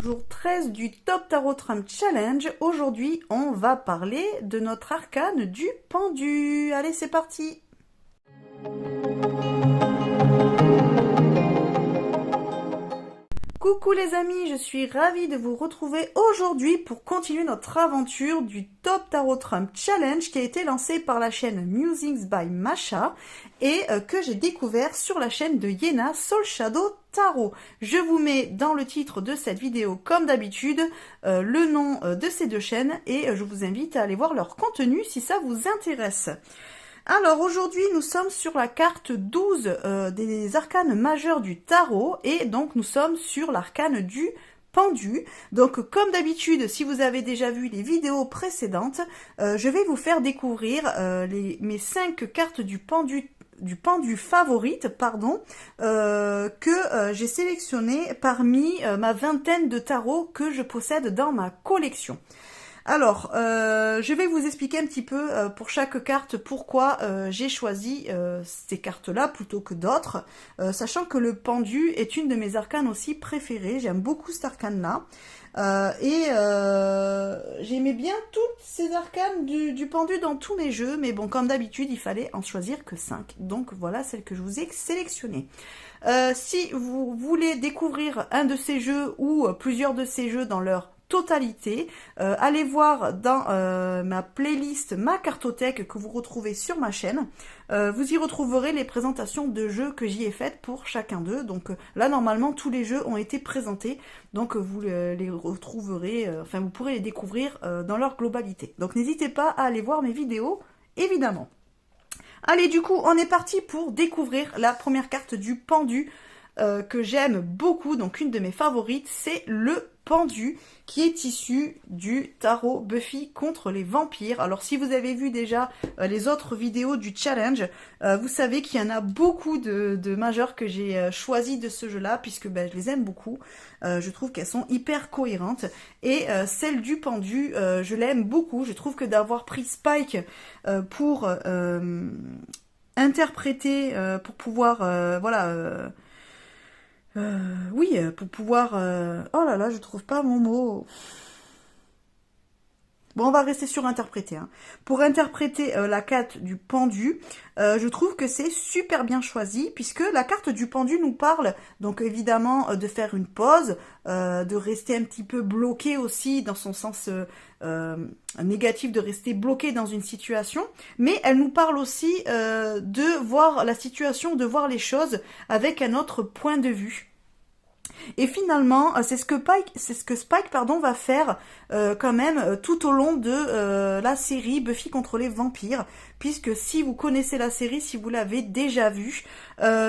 jour 13 du Top Tarot Trump Challenge. Aujourd'hui, on va parler de notre arcane du pendu. Allez, c'est parti! Coucou les amis, je suis ravie de vous retrouver aujourd'hui pour continuer notre aventure du Top Tarot Trump Challenge qui a été lancé par la chaîne Musings by Masha et que j'ai découvert sur la chaîne de Yena Soul Shadow Tarot. Je vous mets dans le titre de cette vidéo comme d'habitude le nom de ces deux chaînes et je vous invite à aller voir leur contenu si ça vous intéresse. Alors aujourd'hui nous sommes sur la carte 12 des arcanes majeurs du tarot et donc nous sommes sur l'arcane du pendu. Donc comme d'habitude, si vous avez déjà vu les vidéos précédentes, je vais vous faire découvrir mes 5 cartes du pendu favorite, que j'ai sélectionné parmi ma vingtaine de tarots que je possède dans ma collection. Alors, je vais vous expliquer un petit peu pour chaque carte pourquoi j'ai choisi ces cartes-là plutôt que d'autres, sachant que le pendu est une de mes arcanes aussi préférées. J'aime beaucoup cet arcane-là. J'aimais bien toutes ces arcanes du pendu dans tous mes jeux, mais bon, comme d'habitude, il fallait en choisir que 5. Donc voilà celle que je vous ai sélectionnée. Si vous voulez découvrir un de ces jeux ou plusieurs de ces jeux dans leur totalité, allez voir dans ma playlist, ma cartothèque que vous retrouvez sur ma chaîne. Vous y retrouverez les présentations de jeux que j'y ai faites pour chacun d'eux. Donc là normalement tous les jeux ont été présentés, donc vous les retrouverez, enfin vous pourrez les découvrir dans leur globalité. Donc n'hésitez pas à aller voir mes vidéos, évidemment. Allez, du coup on est parti pour découvrir la première carte du pendu que j'aime beaucoup. Donc une de mes favorites, c'est le pendu qui est issu du tarot Buffy contre les vampires. Alors si vous avez vu déjà les autres vidéos du challenge, vous savez qu'il y en a beaucoup de majeurs que j'ai choisi de ce jeu-là, puisque je les aime beaucoup. Je trouve qu'elles sont hyper cohérentes. Et celle du pendu, je l'aime beaucoup. Je trouve que d'avoir pris Spike pour interpréter, pour pouvoir, pour pouvoir... Oh là là, je trouve pas mon mot. Bon, on va rester sur interpréter. Hein. Pour interpréter la carte du pendu, je trouve que c'est super bien choisi, puisque la carte du pendu nous parle, donc évidemment, de faire une pause, de rester un petit peu bloqué aussi, dans son sens négatif, de rester bloqué dans une situation, mais elle nous parle aussi de voir la situation, de voir les choses avec un autre point de vue. Et finalement, c'est ce que Spike va faire quand même tout au long de la série Buffy contre les vampires, puisque si vous connaissez la série, si vous l'avez déjà vue,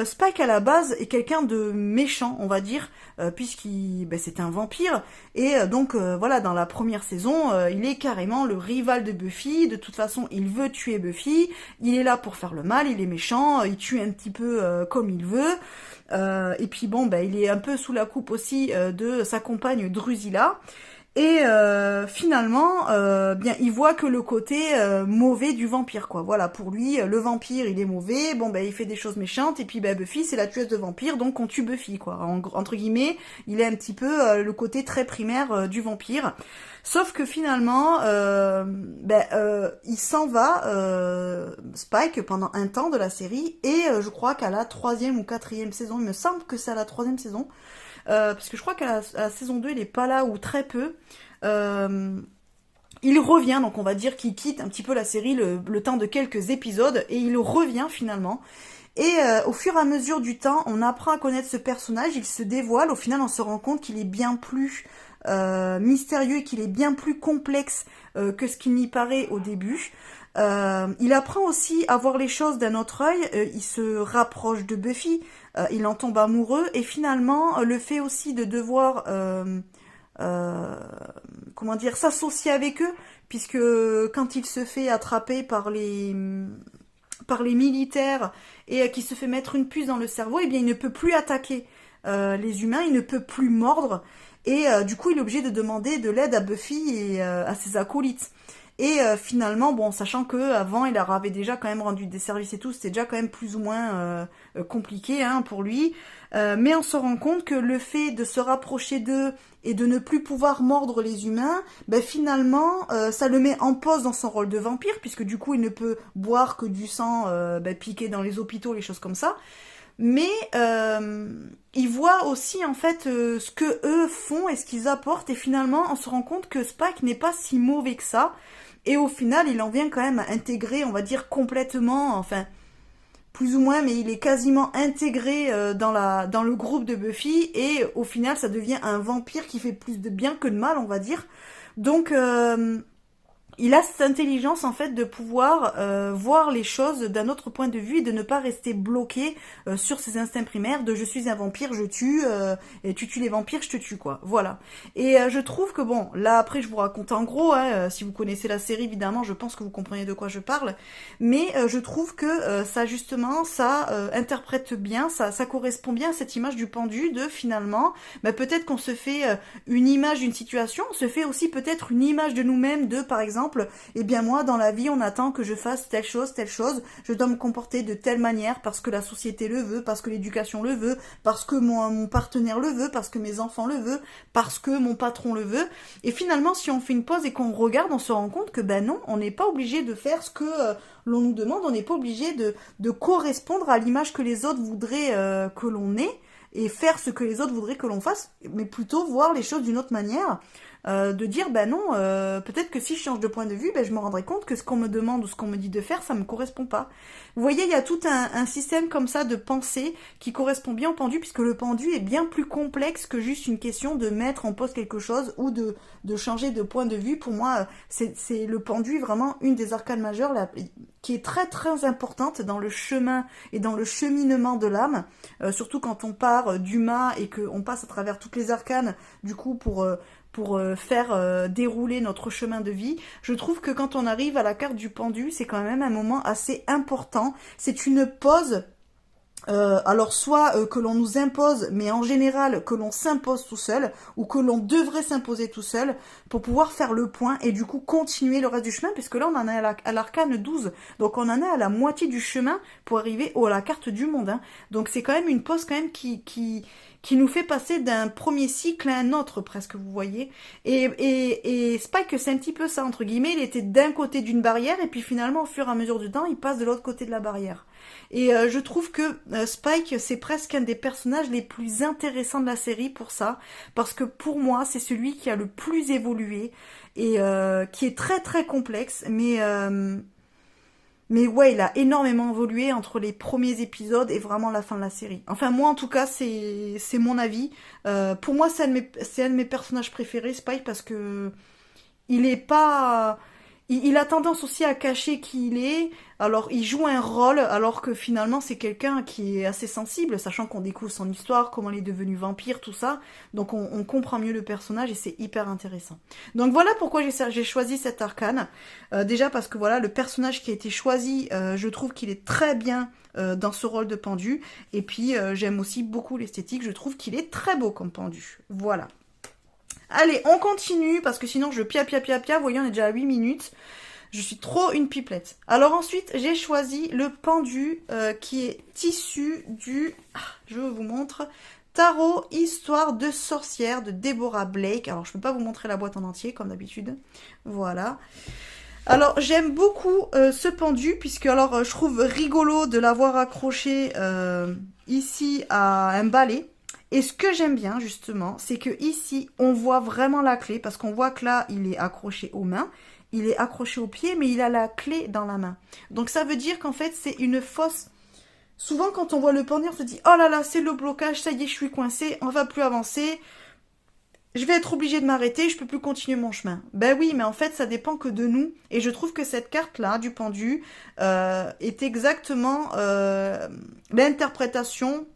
Spike à la base est quelqu'un de méchant, on va dire, puisqu'il c'est un vampire, et donc voilà, dans la première saison, il est carrément le rival de Buffy. De toute façon, il veut tuer Buffy, il est là pour faire le mal, il est méchant, il tue un petit peu comme il veut. Et puis bon, il est un peu sous la coupe aussi de sa compagne Drusilla. Et finalement, il voit que le côté mauvais du vampire, quoi. Voilà, pour lui, le vampire, il est mauvais. Bon, il fait des choses méchantes. Et puis, Buffy, c'est la tueuse de vampires, donc on tue Buffy, quoi. Entre guillemets, il est un petit peu le côté très primaire du vampire. Sauf que finalement, il s'en va, Spike, pendant un temps de la série. Et je crois qu'à la 3e ou 4e saison, il me semble que c'est à la 3e saison, parce que je crois qu'à la saison 2, il est pas là ou très peu. Il revient, donc on va dire qu'il quitte un petit peu la série le temps de quelques épisodes, et il revient finalement. Et au fur et à mesure du temps, on apprend à connaître ce personnage, il se dévoile, au final on se rend compte qu'il est bien plus mystérieux, qu'il est bien plus complexe que ce qu'il n'y paraît au début. Il apprend aussi à voir les choses d'un autre œil, il se rapproche de Buffy, il en tombe amoureux, et finalement le fait aussi de devoir s'associer avec eux, puisque quand il se fait attraper par les militaires et qu'il se fait mettre une puce dans le cerveau, il ne peut plus attaquer les humains, il ne peut plus mordre, et du coup il est obligé de demander de l'aide à Buffy et à ses acolytes. Et finalement, bon, sachant que avant il leur avait déjà quand même rendu des services et tout, c'était déjà quand même plus ou moins compliqué hein, pour lui. Mais on se rend compte que le fait de se rapprocher d'eux et de ne plus pouvoir mordre les humains, ben finalement, ça le met en pause dans son rôle de vampire, puisque du coup, il ne peut boire que du sang piqué dans les hôpitaux, les choses comme ça. Mais il voit aussi en fait ce que eux font et ce qu'ils apportent, et finalement, on se rend compte que Spike n'est pas si mauvais que ça. Et au final, il en vient quand même à intégrer, on va dire complètement, enfin plus ou moins, mais il est quasiment intégré dans le groupe de Buffy, et au final ça devient un vampire qui fait plus de bien que de mal, on va dire. Donc il a cette intelligence en fait de pouvoir voir les choses d'un autre point de vue et de ne pas rester bloqué sur ses instincts primaires de je suis un vampire, je tue, et tu tues les vampires, je te tue quoi. Voilà. Et je trouve que bon, là après je vous raconte en gros, hein, si vous connaissez la série évidemment, je pense que vous comprenez de quoi je parle, mais je trouve que ça justement, ça interprète bien, ça correspond bien à cette image du pendu de finalement, bah, peut-être qu'on se fait une image d'une situation, on se fait aussi peut-être une image de nous-mêmes de par exemple, eh bien moi dans la vie on attend que je fasse telle chose, je dois me comporter de telle manière parce que la société le veut, parce que l'éducation le veut, parce que mon partenaire le veut, parce que mes enfants le veulent, parce que mon patron le veut. Et finalement si on fait une pause et qu'on regarde, on se rend compte que ben non, on n'est pas obligé de faire ce que l'on nous demande, on n'est pas obligé de correspondre à l'image que les autres voudraient que l'on ait et faire ce que les autres voudraient que l'on fasse, mais plutôt voir les choses d'une autre manière. De dire ben non, peut-être que si je change de point de vue, ben je me rendrai compte que ce qu'on me demande ou ce qu'on me dit de faire, ça me correspond pas. Vous voyez, il y a tout un système comme ça de pensée qui correspond bien au pendu, puisque le pendu est bien plus complexe que juste une question de mettre en pause quelque chose ou de changer de point de vue. Pour moi, c'est le pendu vraiment une des arcanes majeures qui est très très importante dans le chemin et dans le cheminement de l'âme, surtout quand on part du mât et qu'on passe à travers toutes les arcanes, du coup pour faire dérouler notre chemin de vie. Je trouve que quand on arrive à la carte du pendu, c'est quand même un moment assez important. C'est une pause, alors soit que l'on nous impose, mais en général que l'on s'impose tout seul, ou que l'on devrait s'imposer tout seul, pour pouvoir faire le point et du coup continuer le reste du chemin, puisque là on en est à l'arcane 12, donc on en est à la moitié du chemin pour arriver à la carte du monde. Hein. Donc c'est quand même une pause quand même qui nous fait passer d'un premier cycle à un autre, presque, vous voyez. Et Spike, c'est un petit peu ça, entre guillemets, il était d'un côté d'une barrière, et puis finalement, au fur et à mesure du temps, il passe de l'autre côté de la barrière. Et je trouve que Spike, c'est presque un des personnages les plus intéressants de la série pour ça, parce que pour moi, c'est celui qui a le plus évolué, et qui est très très complexe, mais ouais, il a énormément évolué entre les premiers épisodes et vraiment la fin de la série. Enfin, moi, en tout cas, c'est mon avis. Pour moi, c'est un de mes personnages préférés, Spike, parce que il est pas... Il a tendance aussi à cacher qui il est. Alors, il joue un rôle, alors que finalement, c'est quelqu'un qui est assez sensible, sachant qu'on découvre son histoire, comment il est devenu vampire, tout ça. Donc, on comprend mieux le personnage et c'est hyper intéressant. Donc, voilà pourquoi j'ai choisi cet arcane. Déjà parce que voilà, le personnage qui a été choisi, je trouve qu'il est très bien dans ce rôle de pendu. Et puis, j'aime aussi beaucoup l'esthétique. Je trouve qu'il est très beau comme pendu. Voilà. Allez, on continue, parce que sinon je pia. Vous voyez, on est déjà à 8 minutes. Je suis trop une pipelette. Alors ensuite, j'ai choisi le pendu qui est issu du... je vous montre. Tarot Histoire de sorcière de Deborah Blake. Alors, je peux pas vous montrer la boîte en entier, comme d'habitude. Voilà. Alors, j'aime beaucoup ce pendu, puisque alors je trouve rigolo de l'avoir accroché ici à un balai. Et ce que j'aime bien, justement, c'est que ici, on voit vraiment la clé, parce qu'on voit que là, il est accroché aux mains, il est accroché aux pieds, mais il a la clé dans la main. Donc ça veut dire qu'en fait, c'est une fausse... Souvent, quand on voit le pendu, on se dit « Oh là là, c'est le blocage, ça y est, je suis coincé, on va plus avancer, je vais être obligé de m'arrêter, je peux plus continuer mon chemin. » Ben oui, mais en fait, ça dépend que de nous. Et je trouve que cette carte-là, du pendu, est exactement l'interprétation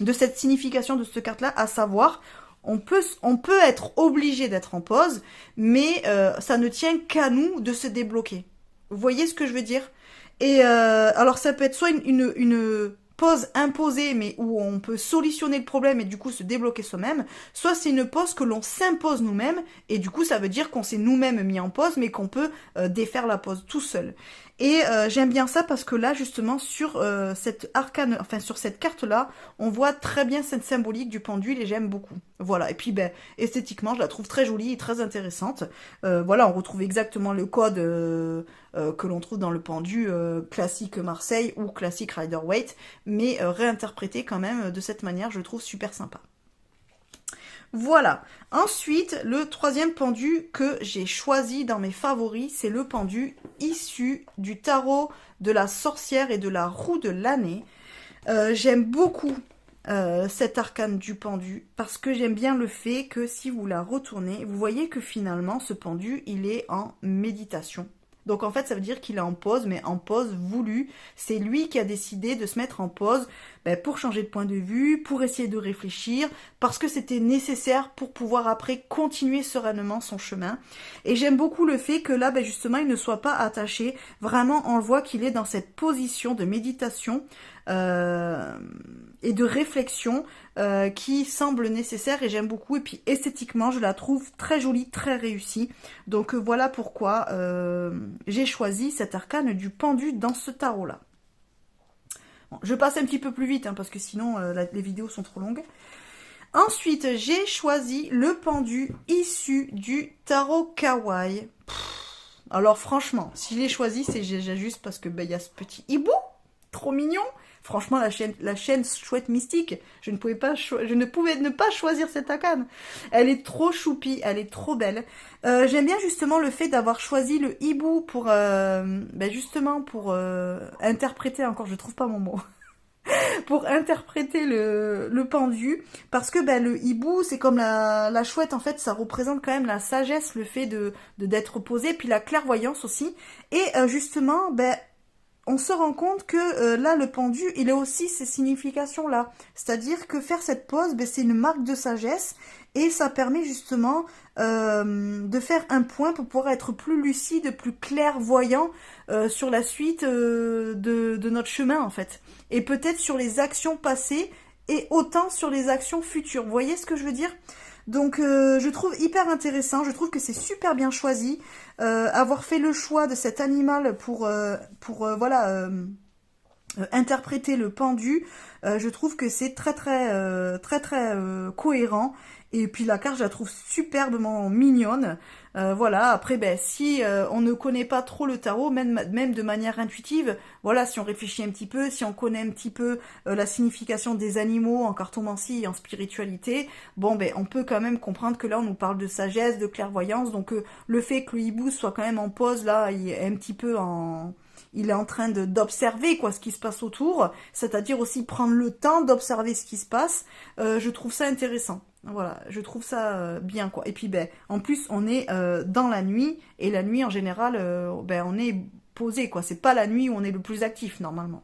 de cette signification de cette carte-là, à savoir, on peut être obligé d'être en pause, mais ça ne tient qu'à nous de se débloquer. Vous voyez ce que je veux dire? Et alors ça peut être soit une pose imposée, mais où on peut solutionner le problème et du coup se débloquer soi-même, soit c'est une pose que l'on s'impose nous-mêmes, et du coup ça veut dire qu'on s'est nous-mêmes mis en pause, mais qu'on peut défaire la pose tout seul. Et j'aime bien ça parce que là, justement, sur cette arcane, enfin sur cette carte-là, on voit très bien cette symbolique du pendule et j'aime beaucoup. Voilà, et puis ben, esthétiquement, je la trouve très jolie et très intéressante. Voilà, on retrouve exactement le code que l'on trouve dans le pendu classique Marseille ou classique Rider-Waite, mais réinterprété quand même de cette manière, je le trouve super sympa. Voilà. Ensuite, le troisième pendu que j'ai choisi dans mes favoris, c'est le pendu issu du tarot de la sorcière et de la roue de l'année. J'aime beaucoup cet arcane du pendu parce que j'aime bien le fait que si vous la retournez, vous voyez que finalement ce pendu, il est en méditation. Donc en fait, ça veut dire qu'il est en pause, mais en pause voulue. C'est lui qui a décidé de se mettre en pause pour changer de point de vue, pour essayer de réfléchir, parce que c'était nécessaire pour pouvoir après continuer sereinement son chemin. Et j'aime beaucoup le fait que là, justement, il ne soit pas attaché. Vraiment, on le voit qu'il est dans cette position de méditation et de réflexion qui semble nécessaire et j'aime beaucoup. Et puis esthétiquement, je la trouve très jolie, très réussie. Donc voilà pourquoi j'ai choisi cet arcane du pendu dans ce tarot-là. Bon, je passe un petit peu plus vite hein, parce que sinon les vidéos sont trop longues. Ensuite, j'ai choisi le pendu issu du tarot kawaii. Alors franchement, si je l'ai choisi, c'est juste parce que y a ce petit hibou, trop mignon. Franchement, la chaîne chouette mystique, je ne pouvais ne pas choisir cette arcane. Elle est trop choupie, elle est trop belle. J'aime bien justement le fait d'avoir choisi le hibou pour justement pour interpréter, encore je trouve pas mon mot, pour interpréter le pendu, parce que le hibou, c'est comme la chouette, en fait, ça représente quand même la sagesse, le fait d'être posé, puis la clairvoyance aussi. Et justement, on se rend compte que là, le pendu, il a aussi ces significations-là. C'est-à-dire que faire cette pause, c'est une marque de sagesse et ça permet justement de faire un point pour pouvoir être plus lucide, plus clairvoyant sur la suite de notre chemin, en fait. Et peut-être sur les actions passées et autant sur les actions futures. Vous voyez ce que je veux dire ? Donc je trouve hyper intéressant, je trouve que c'est super bien choisi, avoir fait le choix de cet animal pour interpréter le pendu, je trouve que c'est très cohérent. Et puis la carte, je la trouve superbement mignonne. Voilà, après, si on ne connaît pas trop le tarot, même de manière intuitive, voilà, si on réfléchit un petit peu, si on connaît un petit peu la signification des animaux en cartomancie et en spiritualité, bon, on peut quand même comprendre que là, on nous parle de sagesse, de clairvoyance. Donc, le fait que le hibou soit quand même en pause, là, il est un petit peu il est en train d'observer ce qui se passe autour, c'est-à-dire aussi prendre le temps d'observer ce qui se passe. Je trouve ça intéressant. Voilà, je trouve ça bien quoi. Et puis en plus on est dans la nuit et la nuit en général on est posé quoi. C'est pas la nuit où on est le plus actif normalement.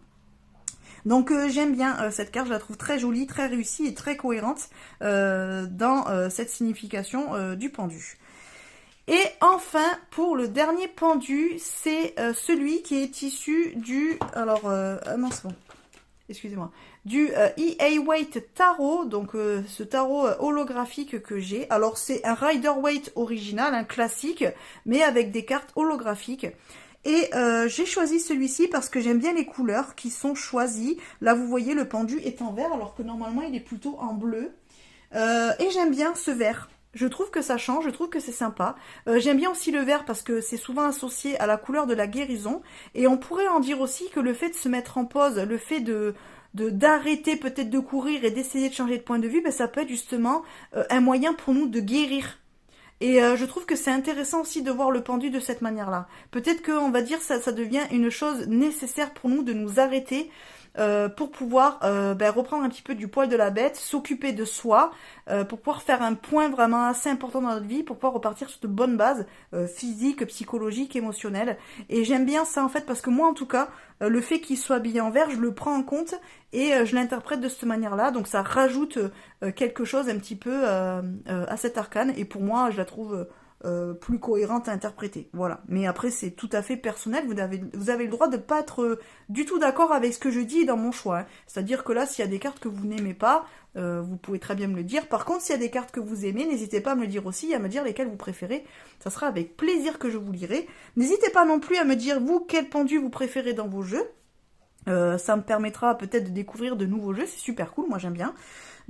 Donc j'aime bien cette carte, je la trouve très jolie, très réussie et très cohérente dans cette signification du pendu. Et enfin, pour le dernier pendu, c'est celui qui est issu du... Alors, non, c'est bon. Excusez-moi. Du E.A. Waite Tarot, donc ce tarot holographique que j'ai. Alors, c'est un Rider-Waite original, un classique, mais avec des cartes holographiques. Et j'ai choisi celui-ci parce que j'aime bien les couleurs qui sont choisies. Là, vous voyez, le pendu est en vert, alors que normalement, il est plutôt en bleu. Et j'aime bien ce vert. Je trouve que ça change, je trouve que c'est sympa. J'aime bien aussi le vert parce que c'est souvent associé à la couleur de la guérison. Et on pourrait en dire aussi que le fait de se mettre en pause, le fait d'arrêter peut-être de courir et d'essayer de changer de point de vue, ça peut être justement un moyen pour nous de guérir. Et je trouve que c'est intéressant aussi de voir le pendu de cette manière-là. Peut-être qu'on va dire ça devient une chose nécessaire pour nous de nous arrêter pour pouvoir reprendre un petit peu du poil de la bête, s'occuper de soi, pour pouvoir faire un point vraiment assez important dans notre vie, pour pouvoir repartir sur de bonnes bases physiques, psychologiques, émotionnelles. Et j'aime bien ça en fait parce que moi en tout cas, le fait qu'il soit habillé en vert, je le prends en compte et je l'interprète de cette manière-là. Donc ça rajoute quelque chose un petit peu à cet arcane et pour moi je la trouve plus cohérente à interpréter. Voilà. Mais après, c'est tout à fait personnel. Vous avez le droit de pas être du tout d'accord avec ce que je dis dans mon choix. Hein. C'est-à-dire que là, s'il y a des cartes que vous n'aimez pas, vous pouvez très bien me le dire. Par contre, s'il y a des cartes que vous aimez, n'hésitez pas à me le dire aussi, à me dire lesquelles vous préférez. Ça sera avec plaisir que je vous lirai. N'hésitez pas non plus à me dire, vous, quel pendu vous préférez dans vos jeux. Ça me permettra peut-être de découvrir de nouveaux jeux, c'est super cool, moi j'aime bien.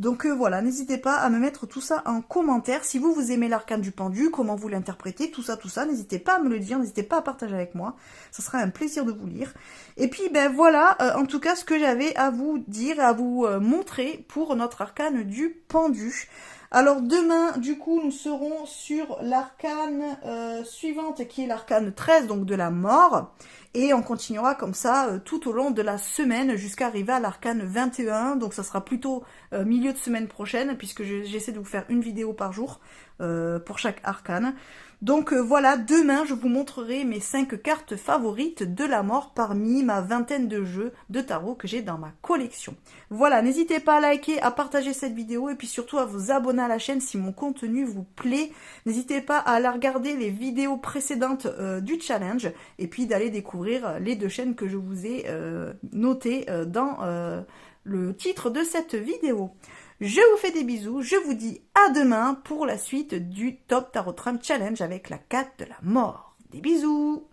Donc voilà, n'hésitez pas à me mettre tout ça en commentaire. Si vous aimez l'arcane du pendu, comment vous l'interprétez, tout ça, n'hésitez pas à me le dire, n'hésitez pas à partager avec moi. Ça sera un plaisir de vous lire. Et puis ben voilà, en tout cas ce que j'avais à vous dire, à vous montrer pour notre arcane du pendu. Alors demain, du coup, nous serons sur l'arcane suivante, qui est l'arcane 13, donc de la mort. Et on continuera comme ça tout au long de la semaine jusqu'à arriver à l'arcane 21. Donc ça sera plutôt milieu de semaine prochaine, puisque j'essaie de vous faire une vidéo par jour pour chaque arcane. Donc voilà, demain je vous montrerai mes 5 cartes favorites de la mort parmi ma vingtaine de jeux de tarot que j'ai dans ma collection. Voilà, n'hésitez pas à liker, à partager cette vidéo et puis surtout à vous abonner à la chaîne si mon contenu vous plaît. N'hésitez pas à aller regarder les vidéos précédentes du challenge et puis d'aller découvrir les 2 chaînes que je vous ai notées dans le titre de cette vidéo. Je vous fais des bisous, je vous dis à demain pour la suite du Top Tarot Trump Challenge avec la carte de la mort. Des bisous!